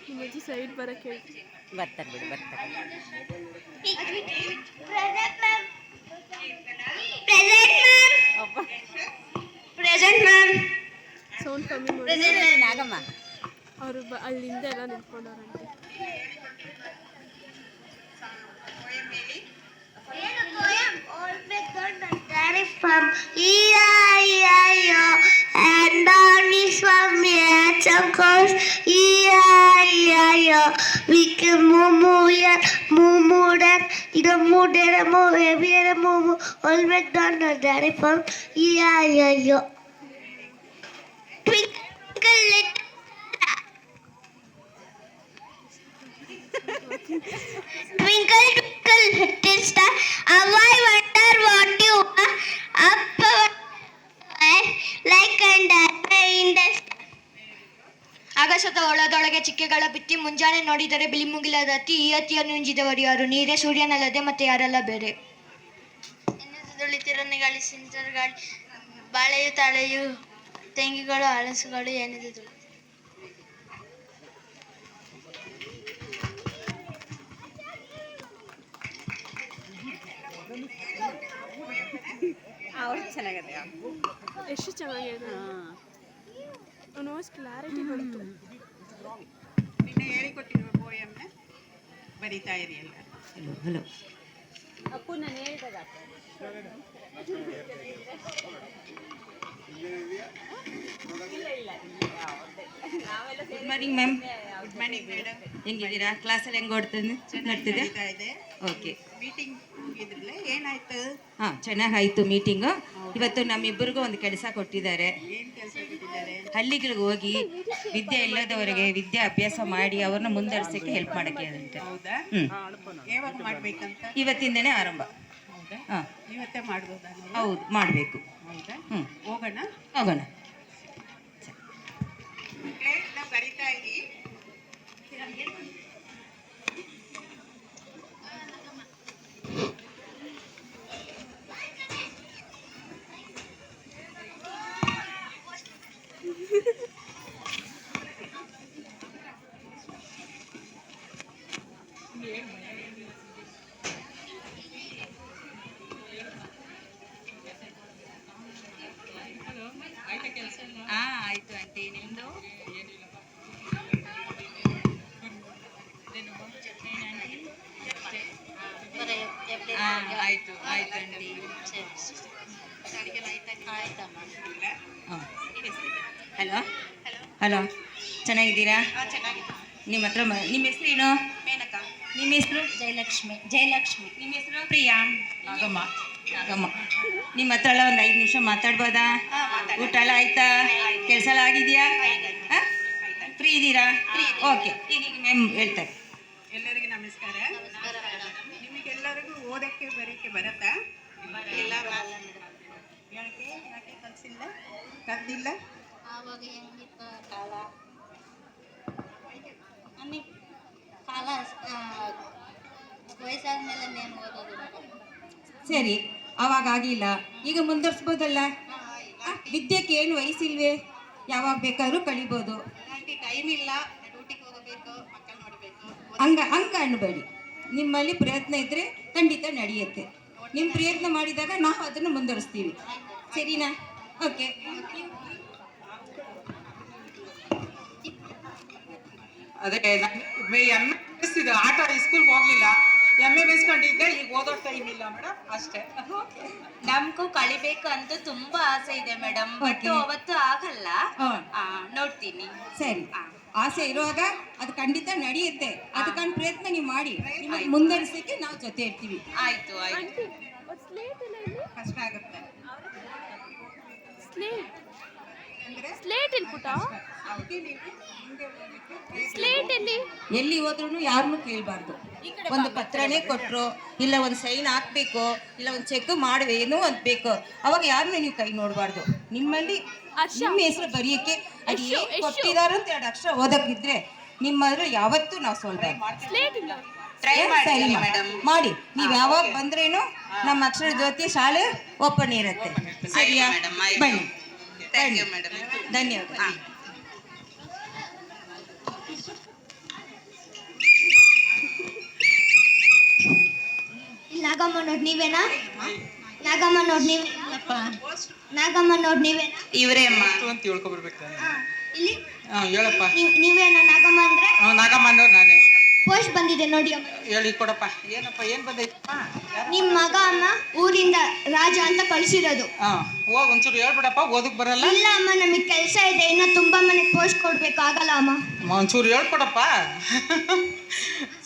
ನಿಮ್ಮಜ್ಜಿ side ಬರಕ್ಕೆ ಬರ್ತಾರೆ ಬಿಡು ಬರ್ತಾರೆ. ಸೌಂಡ್ ಕಮ್ಮಿ ಮಾಡಿ. ನಾಗಮ್ಮ ಅವರು ಅಲ್ಲಿಂದ ಎಲ್ಲ ನಿಂತ್ಕೊಂಡವ್ರಂತೆ. From E-I-E-I-O and on is from yet of course E-I-E-I-O we can move here move that the move there move here move always done the daddy from E-I-E-I-O twinkle little twinkle twinkle little star how I wonder what you are up like under in the ಆಗಸದ ಒಳದೊಳಗೆ ಚಿಕ್ಕೆಗಳ ಬಿತ್ತಿ ಮುಂಜಾನೆ ನೋಡಿದರೆ ಬಿಳಿ ಮುಗಿಲದ ಅತಿ ಈ ಅತಿಯನ್ನು ನುಂಜಿದವರು ಯಾರು? ನೀರೇ ಸೂರ್ಯನಲ್ಲದೆ ಮತ್ತೆ ಯಾರೆಲ್ಲ ಬೇರೆ. ತುಳಿತಿರನೆ ಗಾಳಿ ಸಿಂಚರ ಗಾಳಿ ಬಾಳೆಯು ತಾಳೆಯು ತೆಂಗಿಗಳು ಹಲಸುಗಳು ಏನಿದೆ ತುಳಿ ಅವ್ರು ಚೆನ್ನಾಗಿದೆ. ಎಷ್ಟು ಚೆನ್ನಾಗಿದೆ. ವಾಯ್ಸ್ ಕ್ಲಾರಿಟಿ ಬಂತು. ನಿನ್ನೆ ಹೇಳಿಕೊಟ್ಟಿರುವ ಪೋಯಮ್ನ ಬರಿತಾ ಇರಿ ಎಲ್ಲ. ಹಲೋ ಅಪ್ಪು ನಾನು ಹೇಳಿದಾಗ good morning ma'am. Good morning madam. ಹೆಂಗಿದ್ದೀರಾ? ಕ್ಲಾಸಲ್ಲಿ ಹೆಂಗೆ ಓಡ್ತದೆ? ನಡ್ತಿದೆ. ಓಕೆ. ಮೀಟಿಂಗ್ ಹೋಗಿದ್ರಲ್ಲ, ಏನಾಯ್ತು? ಹಾಂ ಚೆನ್ನಾಗಾಯಿತು ಮೀಟಿಂಗು. ಇವತ್ತು ನಮ್ಮಿಬ್ಬರಿಗೂ ಒಂದು ಕೆಲಸ ಕೊಟ್ಟಿದ್ದಾರೆ. ಏನು ಕೆಲಸ ಕೊಟ್ಟಿದ್ದಾರೆ? ಹಳ್ಳಿಗಳಿಗೆ ಹೋಗಿ ವಿದ್ಯೆ ಇಲ್ಲದವರಿಗೆ ವಿದ್ಯೆ ಅಭ್ಯಾಸ ಮಾಡಿ ಅವ್ರನ್ನ ಮುಂದುವರ್ಸೋಕ್ಕೆ ಹೆಲ್ಪ್ ಮಾಡೋಕ್ಕೆ ಅಂತೆ. ಹೌದಾ? ಯಾವಾಗ ಮಾಡ್ಬೇಕಂತ? ಇವತ್ತಿಂದನೇ ಆರಂಭ. ಹೌದಾ? ಹಾಂ ಇವತ್ತೇ ಮಾಡ್ಬೋದಾ? ಹೌದು ಮಾಡಬೇಕು. ಹೌದಾ? ಹೋಗೋಣ. ನಾವು ಬರಿತಾ ಇರಿ. ಆಯಿತು ಆಂಟಿ. ನಿಮ್ಮದು? ಆಯಿತು ಆಯಿತು ಆಂಟಿ. ಹಲೋ ಹಲೋ ಚೆನ್ನಾಗಿದ್ದೀರಾ? ನಿಮ್ಮ ಹತ್ರ ನಿಮ್ಮ ಹೆಸರು ಏನು? ಮೇನಕ. ನಿಮ್ಮ ಹೆಸರು? ಜಯಲಕ್ಷ್ಮಿ. ನಿಮ್ಮ ಹೆಸರು? ಪ್ರಿಯಾ. ನಾಗಮ್ಮ. ನಿಮ್ಮ ಹತ್ರ ಎಲ್ಲ ಒಂದು 5 ನಿಮಿಷ ಮಾತಾಡ್ಬೋದಾ? ಊಟ ಎಲ್ಲ ಆಯ್ತಾ? ಕೆಲಸ ಎಲ್ಲ ಆಗಿದೆಯಾ? ಫ್ರೀ ಇದ್ದೀರಾ? ಓಕೆ. ಈಗ ಮ್ಯಾಮ್ ಹೇಳ್ತಾರೆ. ಎಲ್ಲರಿಗೂ ನಮಸ್ಕಾರ. ನಿಮಗೆಲ್ಲರಿಗೂ ಓದಕ್ಕೆ ಬರೋಕ್ಕೆ ಬರತ್ತಾ? ಇಲ್ಲ. ಯಾಕೆ ಕಲಿಸಿಲ್ಲ? ಕಲ್ತಿಲ್ಲ? ಆವಾಗ ಹೆಂಗಿತ್ತು ಕಾಲ ಕಾಲ ವಯಸ್ಸಾದ್ಮೇಲೆ ನೇನು ಓದೋದು. ಸರಿ, ಅವಾಗ ಆಗಿಲ್ಲ, ಈಗ ಮುಂದುವರ್ಸ್ಬೋದಲ್ಲ? ವಿದ್ಯೆಗೆ ಏನು ವಯಸ್ಸಿಲ್ವೇ? ಯಾವಾಗ ಬೇಕಾದ್ರೂ ಕಲಿಬೋದು. ಟೈಮ್ ಇಲ್ಲ, ಡ್ಯೂಟಿಗೆ ಹೋಗಬೇಕು, ಮಕ್ಕಳು ನೋಡಬೇಕು. ಹಂಗ ಅನ್ಬೇಡಿ. ನಿಮ್ಮಲ್ಲಿ ಪ್ರಯತ್ನ ಇದ್ದರೆ ಖಂಡಿತ ನಡೆಯುತ್ತೆ. ನಿಮ್ಮ ಪ್ರಯತ್ನ ಮಾಡಿದಾಗ ನಾವು ಅದನ್ನು ಮುಂದುವರಿಸ್ತೀವಿ. ಸರಿನಾ? ಓಕೆ. ಅದಕ್ಕೆ ಎಮ್ಮೆ ಆಟ ಸ್ಕೂಲ್ಗೆ ಹೋಗ್ಲಿಲ್ಲ, ಎಮ್ಮೆ ಬೇಯಿಸ್ಕೊಂಡಿದ್ದೆ. ಈಗ ಓದೋ ಟೈಮ್ ಇಲ್ಲ ಮೇಡಮ್, ಅಷ್ಟೇ. ನಮಗೂ ಕಲಿಬೇಕು ಅಂತ ತುಂಬಾ ಆಸೆ ಇದೆ ಮೇಡಮ್, ಬಟ್ ಅವತ್ತು ಆಗಲ್ಲ. ನೋಡ್ತೀನಿ. ಸರಿ, ಆಸೆ ಇರುವಾಗ ಅದು ಖಂಡಿತ ನಡೆಯುತ್ತೆ. ಅದಕ್ಕೊಂದು ಪ್ರಯತ್ನ ನೀವು ಮಾಡಿ, ಮುಂದುವರಿಸಲಿಕ್ಕೆ ನಾವು ಜೊತೆ ಇರ್ತೀವಿ. ಆಯ್ತು ಆಯ್ತು. ಕಷ್ಟ ಆಗುತ್ತೆ. ಸ್ಲೇಟ್ ಎಲ್ಲಿ ಪುಟ? ಸ್ಲೇಟ್ ಎಲ್ಲಿ ಹೋದ್ರೂ ಯಾರನ್ನೂ ಕೇಳಬಾರ್ದು. ಒಂದು ಪತ್ರನೇ ಕೊಟ್ಟರು, ಇಲ್ಲ ಒಂದು ಸೈನ್ ಹಾಕ್ಬೇಕು, ಇಲ್ಲ ಒಂದು ಚೆಕ್ ಮಾಡುವೆ, ಏನೋ ಒಂದು ಬೇಕು, ಅವಾಗ ಯಾರನ್ನೂ ನೀವು ಕೈ ನೋಡಬಾರ್ದು. ನಿಮ್ಮಲ್ಲಿ ನಿಮ್ಮ ಹೆಸರು ಬರೆಯೋಕ್ಕೆ ಅದು ಏನು ಕೊಟ್ಟಿದಾರೋ ಅಂತ 2 ಅಕ್ಷರ ಓದಕ್ಕಿದ್ರೆ ನಿಮ್ಮಲ್ಲಿ ಯಾವತ್ತೂ ನಾವು ಸೋಲ್ಬಾರ್ದು. ಟ್ರೈ ಮಾಡಿ. ನೀವು ಯಾವಾಗ ಬಂದ್ರೇನು ನಮ್ಮ ಅಕ್ಷರ ಜ್ಯೋತಿ ಶಾಲೆ ಓಪನ್ ಇರುತ್ತೆ. ಸರಿಯಾ? ಬನ್ನಿ. ಧನ್ಯವಾದ. ನೋಡ್ ನೀವೇನಾ? ನಾಗಮ್ಮ ನೋಡ್ ನೀವೇನಪ್ಪ? ನಾಗಮ್ಮ ನೋಡ್ ನೀವೇನಾ? ಇವರೇ ಅಮ್ಮ. ಅಂತ ತಿಳ್ಕೊಬರ್ಬೇಕು ಇಲ್ಲಿ ಹೇಳಪ್ಪ. ನೀವೇನಾ ನಾಗಮ್ಮ ಅಂದ್ರೆ? ನಾಗಮ್ಮನವ್ರು ನಾನೇ. ಪೋಸ್ಟ್ ಬಂದಿದೆ ನೋಡಿ ಅಮ್ಮ. ಹೇಳಿ ಕೊಡಪ್ಪ. ಏನಪ್ಪ ಏನ್ ಬಂದೈತಪ್ಪ? ನಿಮ್ ಮಗ ಅಮ್ಮ ಊರಿಂದ ರಾಜ ಅಂತ ಕಳ್ಸಿರೋದು. ಹೋಗ್ ಒಂಚೂರು ಹೇಳ್ಬಿಡಪ್ಪ, ಓದಕ್ ಬರಲ್ಲ. ಇಲ್ಲ ಅಮ್ಮ, ನಮಗ್ ಕೆಲ್ಸ ಇದೆ, ಇನ್ನ ತುಂಬಾ ಮನೆಗ್ ಪೋಸ್ಟ್ ಕೊಡ್ಬೇಕು, ಆಗಲ್ಲ ಅಮ್ಮ. ಒಂಚೂರು ಹೇಳ್ಕೊಡಪ್ಪ.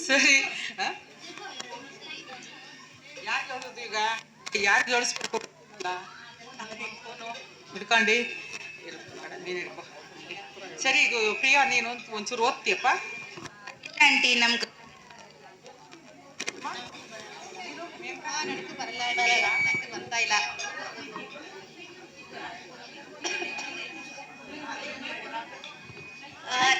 ಸರಿ. ಯಾಕೆ ಹೇಳೋದು ಈಗ? ಯಾರಿಗೆ ಹೇಳಿಸ್ಬೇಕು? ಹಿಡ್ಕೊಂಡು ನೀನು ಹಿಡ್ಕೊ. ಸರಿ, ಈಗ ಪ್ರಿಯಾ ನೀನು ಒಂಚೂರು ಓದ್ತೀಯಪ್ಪ. ಆಂಟಿ ನಮ್ಗೆ ಬರ್ತಾ ಇಲ್ಲ.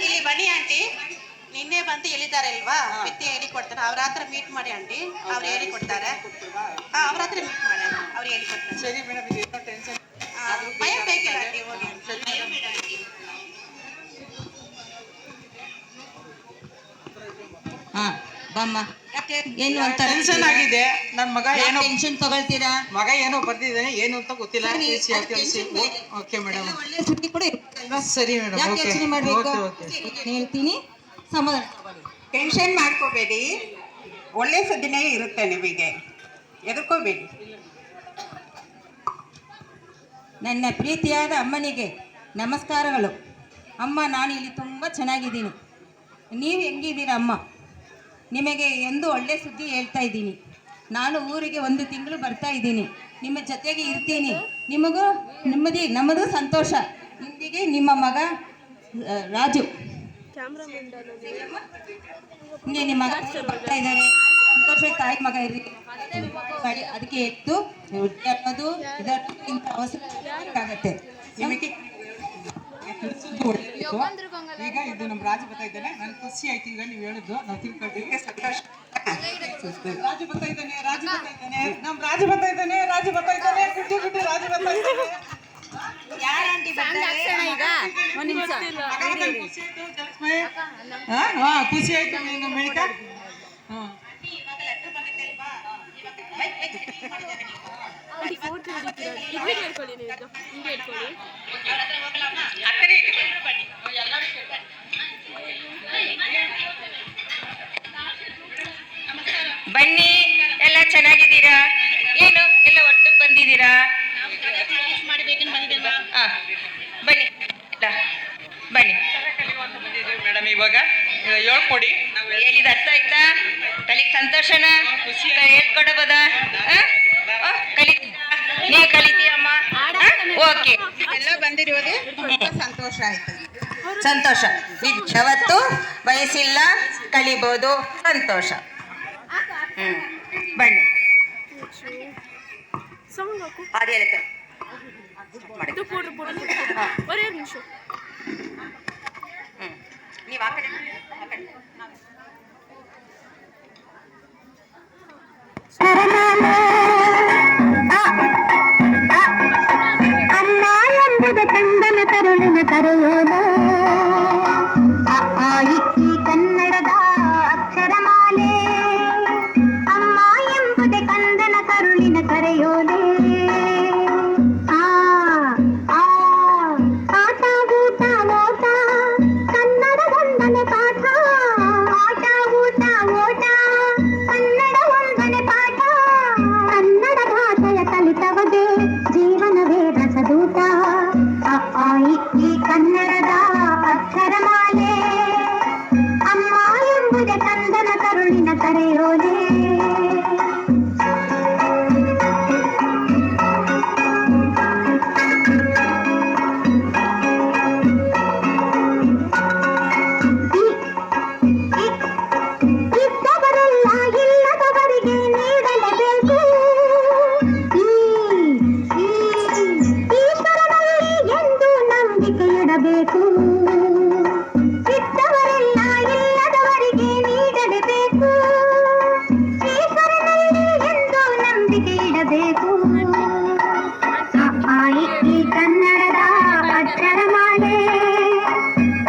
ಇಲ್ಲಿ ಬನ್ನಿ ಆಂಟಿ. ನಿನ್ನೆ ಬಂದು ಹೇಳಿದ್ದಾರೆ ಅಲ್ವಾ, ವಿದ್ಯೆ ಹೇಳಿ ಕೊಡ್ತಾರೆ. ಅವ್ರ ಹತ್ರ ಮೀಟ್ ಮಾಡಿ ಆಂಟಿ, ಅವ್ರು ಹೇಳಿ ಕೊಡ್ತಾರೆ. ಅವ್ರ ಹತ್ರ ಮೀಟ್ ಮಾಡಿ, ಅವ್ರು ಹೇಳಿ ಕೊಡ್ತಾರೆ. ಸರಿ ಮೇಡಮ್, ಏನೋ ಟೆನ್ಷನ್ ಭಯ ಬೇಕಿಲ್ಲ ಆಂಟಿ, ಹೋಗಿ. ಹಾ ಬಮ್ಮ. ಏನು ಅಂತ ಟೆನ್ಷನ್ ಆಗಿದೆ. ನನ್ನ ಮಗ ಏನೋ ಟೆನ್ಷನ್ ತಗೊಳ್ತೀರಾ? ಮಗ ಏನೋ ಬರ್ದಿದ್ದಾನೆ, ಏನು ಅಂತ ಗೊತ್ತಿಲ್ಲ. Okay madam. ಒಳ್ಳೆ ಸುದ್ದಿ ಕೂಡ ಇರುತ್ತಲ್ವಾ? ಸರಿ ಮೇಡಮ್. ಯಾಕೆ ಯೋಚನೆ ಮಾಡ್ಬೇಕು? ಹೇಳ್ತೀನಿ, ಸಮಾಧಾನ ತಗೊಳ್ಳಿ. ಟೆನ್ಷನ್ ಮಾಡ್ಕೋಬೇಡಿ, ಒಳ್ಳೆ ಸುದ್ದಿನೇ ಇರುತ್ತೆ ನಿಮಗೆ, ಎದುರ್ಕೋಬೇಡಿ. ನನ್ನ ಪ್ರೀತಿಯಾದ ಅಮ್ಮನಿಗೆ ನಮಸ್ಕಾರಗಳು. ಅಮ್ಮ, ನಾನು ಇಲ್ಲಿ ತುಂಬ ಚೆನ್ನಾಗಿದ್ದೀನಿ. ನೀವು ಹೆಂಗಿದ್ದೀರಾ ಅಮ್ಮ? ನಿಮಗೆ ಎಂದು ಒಳ್ಳೆ ಸುದ್ದಿ ಹೇಳ್ತಾ ಇದ್ದೀನಿ. ನಾನು ಊರಿಗೆ 1 ತಿಂಗಳು ಬರ್ತಾ ಇದ್ದೀನಿ. ನಿಮ್ಮ ಜೊತೆಗೆ ಇರ್ತೀನಿ. ನಿಮಗೂ ನಮ್ಮದು ಸಂತೋಷ. ಇಂದಿಗೆ ನಿಮ್ಮ ಮಗ ರಾಜು. ಹಿಂಗೆ ನಿಮ್ಮ ಮಗ ಬರ್ತಾ ಇದ್ದಾರೆ. ಸಂತೋಷ, ತಾಯಿ ಮಗ ಇರಲಿ. ಅದಕ್ಕೆ ಎತ್ತು ಅನ್ನೋದು ಇದಕ್ಕಿಂತ ಅವಸರ ಆಗುತ್ತೆ ನಿಮಗೆ. ಈಗ ಇದು ನಮ್ಮ ರಾಜು ಬರ್ತಾ ಇದ್ದಾನೆ. ನನ್ಗೆ ಖುಷಿ ಆಯ್ತು ಈಗ ನೀವು ಹೇಳಿದ್ದು. ನಾವು ತಿಳ್ಕೊಂಡಿದ್ದೆ ಸಂತೋಷ. ರಾಜು ಬರ್ತಾ ಇದ್ದಾನೆ, ರಾಜು ಬರ್ತಾ ಇದ್ದಾನೆ, ನಮ್ ರಾಜು ಬರ್ತಾ ಇದ್ದಾನೆ, ರಾಜು ಬರ್ತಾ ಇದ್ದಾನೆ, ಗುಡ್ಡಿ ಗುಡ್ಡಿ ರಾಜು ಬರ್ತಾ ಇದ್ದಾನೆ. ಖುಷಿ ಆಯ್ತು ನೀನು ಮೇಳಿಕ. ಬನ್ನಿ, ಎಲ್ಲ ಚೆನ್ನಾಗಿದ್ದೀರಾ? ಏನು ಎಲ್ಲ ಒಟ್ಟು ಬಂದಿದ್ದೀರಾ? ಬನ್ನಿ ಬನ್ನಿ ಮೇಡಮ್, ಇವಾಗ ಹೇಳ್ಕೊಡಿ. ಹೇಳಿದ ಅರ್ಥ ಆಯ್ತಾ? ಕಲಿಕ್ ಸಂತೋಷನಾ? ಹೇಳ್ಕೊಡಬೋದಾ? ನೀವು ಕಲಿತೀಯಮ್ಮ? ಓಕೆ, ಎಲ್ಲ ಬಂದಿರೋದೇ ತುಂಬಾ ಸಂತೋಷ ಆಯ್ತು. ಸಂತೋಷ. ಯಾವತ್ತು ವಯಸ್ಸಿಲ್ಲ, ಕಲಿಬೋದು. ಸಂತೋಷ. ಬನ್ನಿ. ಅದು ಹೇಳುತ್ತೆ. ನೀವು ಆ ಕಡೆ ಅಮ್ಮ ಎಂಬುದ ಕಂದನ ತರುಳಿನ ಕರೆಯೋಣ. ಈ ಕನ್ನಡದ ಅಕ್ಷರಮಾಲೆ. ಅಮ್ಮ ಎಂಬುದ ಕಂದನ ಕರುಳಿನ ಕರೆಯೋಲೆ. ಆಟ ಊಟ ಓಟ ಕನ್ನಡ ಒಂದನೆ ಪಾಠ. ಆಟ ಊಟ ಓಟ ಕನ್ನಡ ಒಂದನೆ ಪಾಠ. ಕನ್ನಡ ಭಾಷೆಯ ಕಲಿತವಗೆ ಜೀವನವೇ ರಸದೂಟ. ಈ ಕನ್ನಡದ ಅಕ್ಷರಮಾಲೆ. ಅಮ್ಮ ಎಂಬುದ ಕಂದನ ಕರುಳಿನ ಕರೆಯೋಲೆ. ಇದ್ದವರೆಲ್ಲ ಇಲ್ಲದವರಿಗೆ ನೀಡಲೇಬೇಕು. ಈಶ್ವರನಲ್ಲಿ ಎಂದು ನಂಬಿಕೆ ಇಡಬೇಕು. ಇದ್ದವರೆಲ್ಲ ಇಲ್ಲದವರಿಗೆ ನೀಡಲೇಬೇಕು. ಈಶ್ವರನಲ್ಲಿ ಎಂದು ನಂಬಿಕೆ ಇಡಬೇಕು. ಈ ಕನ್ನಡದ ಅಕ್ಷರಮಾಲೆ.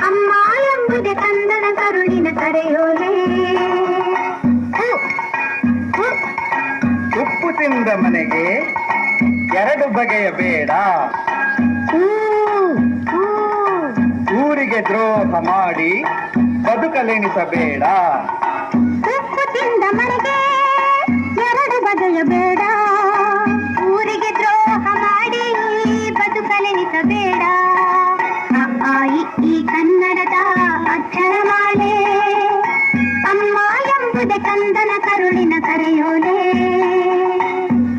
ಅಮ್ಮ ಎಂಬುದ ಕಂದನ ಕರುಳಿನ ಕರೆಯೋಲೆ. ತಿಂದ ಮನೆಗೆ ಎರಡು ಬಗೆಯ ಬೇಡ, ಊರಿಗೆ ದ್ರೋಹ ಮಾಡಿ ಬದುಕಲೆಣಿಸಬೇಡ. ಉಪ್ಪು ತಿಂದ ಮನೆಗೆ ಎರಡು ಬಗೆಯ ಬೇಡ, ಊರಿಗೆ ದ್ರೋಹ ಮಾಡಿ ಬದುಕಲೆನಿಸಬೇಡ. ಈ ಕನ್ನಡದ ಅಕ್ಷರಮಾಲೆ ಅಮ್ಮ ಎಂಬುದೇ ಕಂದನ ಕರುಳಿನ ಕರೆಯೋಲೆ.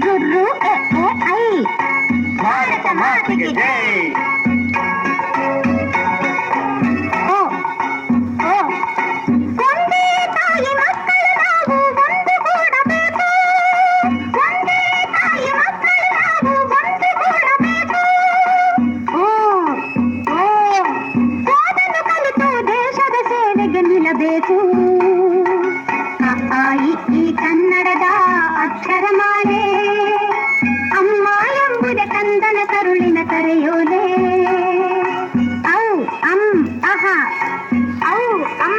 ರುರ್ರು ಎ ಎ ಐ ಭಾರತ ಮಾತೆಗೆ ಜೈ. ಒಂದೇ ತಾಯಿ ಮಕ್ಕಳು ನಾವು ಒಂದು ಕೂಡಬೇಕು, ಒಂದೇ ತಾಯಿ ಮಕ್ಕಳು ನಾವು ಒಂದು ಕೂಡಬೇಕು. ಓದನ್ನು ಕಲಿತು ದೇಶದ ಸೇವೆಗೆ ನಿಲ್ಲಬೇಕು. ಈ ಕನ್ನಡದ ಅಕ್ಷರಮಾಲೆ ಅಮ್ಮ ಎಂಬುದೇ ಕಂದನ ಕರುಳಿನ ಕರೆಯೋಲೆ. ಔ ಅಂ ಅಹ ಔ ಅಂ